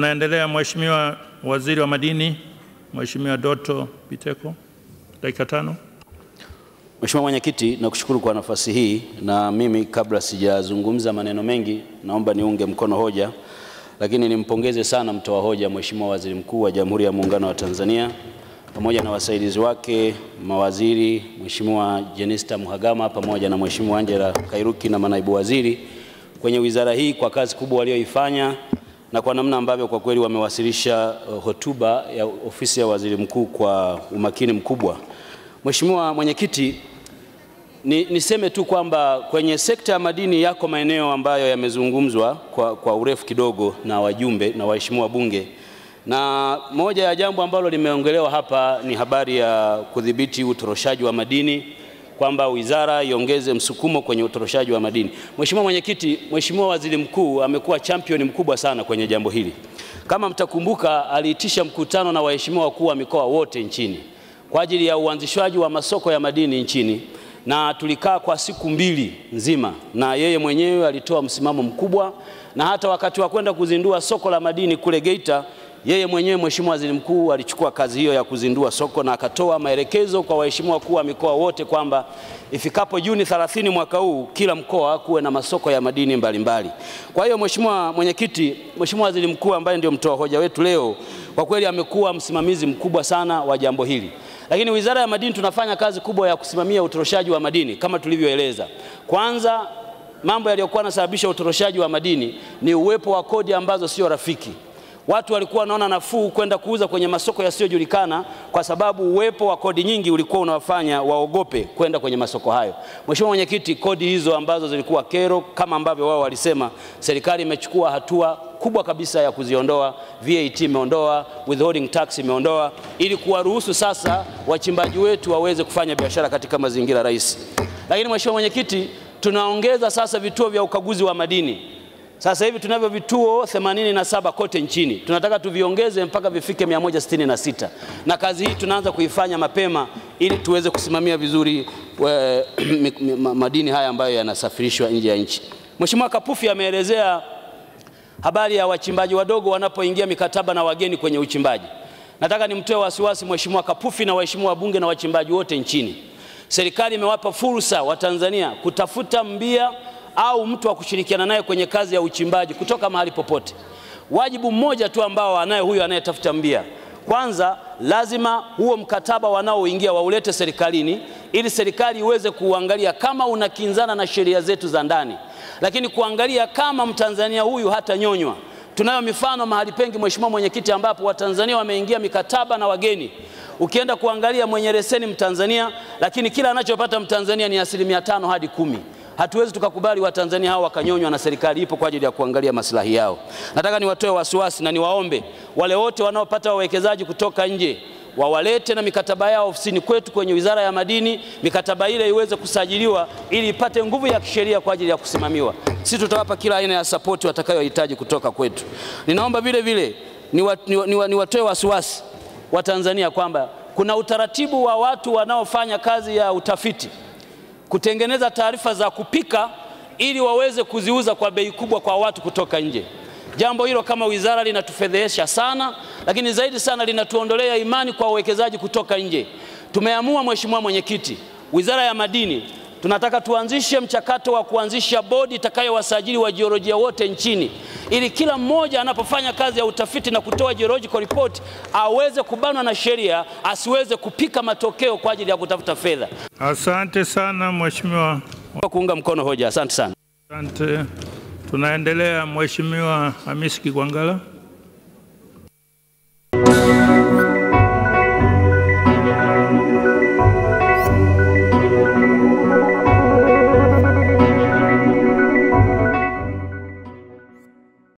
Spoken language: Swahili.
Tunaendelea. Mheshimiwa Waziri wa Madini, Mheshimiwa Doto Biteko, dakika 5. Mheshimiwa Mwenyekiti, nakushukuru kwa nafasi hii, na mimi kabla sijazungumza maneno mengi naomba niunge mkono hoja, lakini nimpongeze sana mtoa hoja Mheshimiwa Waziri Mkuu wa Jamhuri ya Muungano wa Tanzania pamoja na wasaidizi wake, mawaziri, Mheshimiwa Jenista Mhagama pamoja na Mheshimiwa Angela Kairuki na manaibu waziri kwenye wizara hii kwa kazi kubwa walioifanya na kwa namna ambavyo kwa kweli wamewasilisha hotuba ya ofisi ya Waziri Mkuu kwa umakini mkubwa. Mheshimiwa Mwenyekiti, niseme tu kwamba kwenye sekta ya madini yako maeneo ambayo yamezungumzwa kwa urefu kidogo na wajumbe na waheshimiwa bunge, na moja ya jambo ambalo limeongelewa hapa ni habari ya kudhibiti utoroshaji wa madini, kwamba wizara iongeze msukumo kwenye utoroshaji wa madini. Mheshimiwa Mwenyekiti, Mheshimiwa Waziri Mkuu amekuwa champion mkubwa sana kwenye jambo hili. Kama mtakumbuka, aliitisha mkutano na waheshimiwa wakuu wa mikoa wote nchini kwa ajili ya uanzishwaji wa masoko ya madini nchini, na tulikaa kwa siku 2 nzima, na yeye mwenyewe alitoa msimamo mkubwa, na hata wakati wa kwenda kuzindua soko la madini kule Geita, yeye mwenyewe Mheshimiwa Waziri Mkuu alichukua kazi hiyo ya kuzindua soko na akatoa maelekezo kwa waheshimiwa wakuu wa mikoa wote kwamba ifikapo Juni 30 mwaka huu kila mkoa kuwe na masoko ya madini mbalimbali. Kwa hiyo Mheshimiwa Mwenyekiti, Mheshimiwa Waziri Mkuu ambaye ndio mtoa hoja wetu leo, kwa kweli amekuwa msimamizi mkubwa sana wa jambo hili. Lakini Wizara ya Madini tunafanya kazi kubwa ya kusimamia utoroshaji wa madini kama tulivyoeleza. Kwanza, mambo yaliyokuwa yanasababisha utoroshaji wa madini ni uwepo wa kodi ambazo sio rafiki. Watu walikuwa wanaona nafuu kwenda kuuza kwenye masoko yasiyojulikana kwa sababu uwepo wa kodi nyingi ulikuwa unawafanya waogope kwenda kwenye masoko hayo. Mheshimiwa Mwenyekiti, kodi hizo ambazo zilikuwa kero kama ambavyo wao walisema, serikali imechukua hatua kubwa kabisa ya kuziondoa. VAT imeondoa, withholding tax imeondoa, ili kuwaruhusu sasa wachimbaji wetu waweze kufanya biashara katika mazingira rahisi. Lakini Mheshimiwa Mwenyekiti, tunaongeza sasa vituo vya ukaguzi wa madini. Sasa hivi tunavyo vituo 87 kote nchini. Tunataka tuviongeze mpaka vifike 166. Na kazi hii tunaanza kuifanya mapema ili tuweze kusimamia vizuri madini haya ambayo yanasafirishwa nje ya nchi. Mheshimiwa Kapufi ameelezea habari ya wachimbaji wadogo wanapoingia mikataba na wageni kwenye uchimbaji. Nataka nimtoe wasiwasi Mheshimiwa Kapufi na waheshimiwa wabunge na wachimbaji wote nchini. Serikali imewapa fursa wa Tanzania kutafuta mbia au mtu wa kushirikiana naye kwenye kazi ya uchimbaji kutoka mahali popote. Wajibu mmoja tu ambao anaye huyo anayetafuta mbia. Kwanza, lazima huo mkataba wanaoingia waulete serikalini ili serikali iweze kuangalia kama unakinzana na sheria zetu za ndani, lakini kuangalia kama Mtanzania huyu hata nyonywa. Tunayo mifano mahali pengi Mheshimiwa Mwenyekiti ambapo Watanzania wameingia mikataba na wageni. Ukienda kuangalia mwenye leseni Mtanzania, lakini kila anachopata Mtanzania ni 5% hadi 10%. Hatuwezi tukakubali Watanzania hao wakanyonywa na serikali ipo kwa ajili ya kuangalia maslahi yao. Nataka niwatoe wasiwasi na niwaombe wale wote wanaopata wawekezaji kutoka nje wawalete na mikataba yao ofisini kwetu kwenye Wizara ya Madini, mikataba ile iweze kusajiliwa ili ipate nguvu ya kisheria kwa ajili ya kusimamiwa. Sisi tutawapa kila aina ya support watakayohitaji kutoka kwetu. Ninaomba vile vile niwatoe wasiwasi wa Tanzania kwamba kuna utaratibu wa watu wanaofanya kazi ya utafiti kutengeneza taarifa za kupika ili waweze kuziuza kwa bei kubwa kwa watu kutoka nje. Jambo hilo kama wizara linatufedhesha sana, lakini zaidi sana linatuondolea imani kwa wawekezaji kutoka nje. Tumeamua Mheshimiwa Mwenyekiti, Wizara ya Madini tunataka tuanzishe mchakato wa kuanzisha bodi itakayowasajili wa jiolojia wote nchini, ili kila mmoja anapofanya kazi ya utafiti na kutoa geological report aweze kubanwa na sheria, asiweze kupika matokeo kwa ajili ya kutafuta fedha. Asante sana Mheshimiwa. Kuunga mkono hoja. Asante sana. Asante. Tunaendelea. Mheshimiwa Hamisi Kigwangalla.